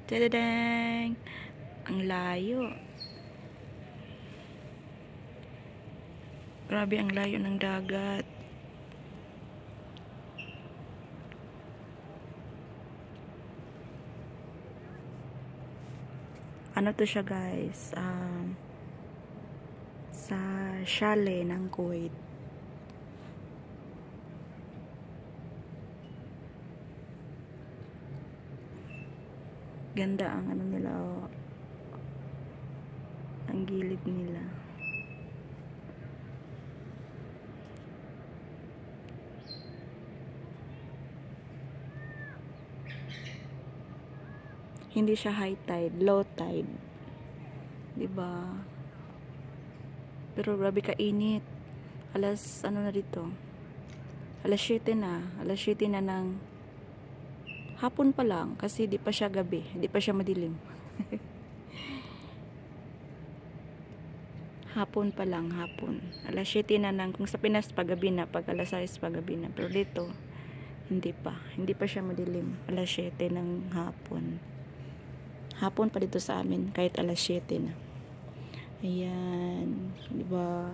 Tadadang! Ang layo. Grabe ang layo ng dagat. Ano to siya guys? Sa chalet ng Kuwait. Ganda ang ano nila, oh. Ang gilid nila. Hindi siya high tide, low tide. 'Di ba? Pero grabe kainit. Alas ano na dito? Alas 7 na. Alas 7 na ng hapon pa lang kasi di pa siya gabi, di pa siya madilim. Hapon pa lang, hapon. Alas 7 na ng, kung sa Pinas paggabi na, pag alas 6 paggabi na. Pero dito hindi pa siya madilim. Alas 7 ng hapon. Hapon pa dito sa amin kahit alas 7 na. Ayan, di ba?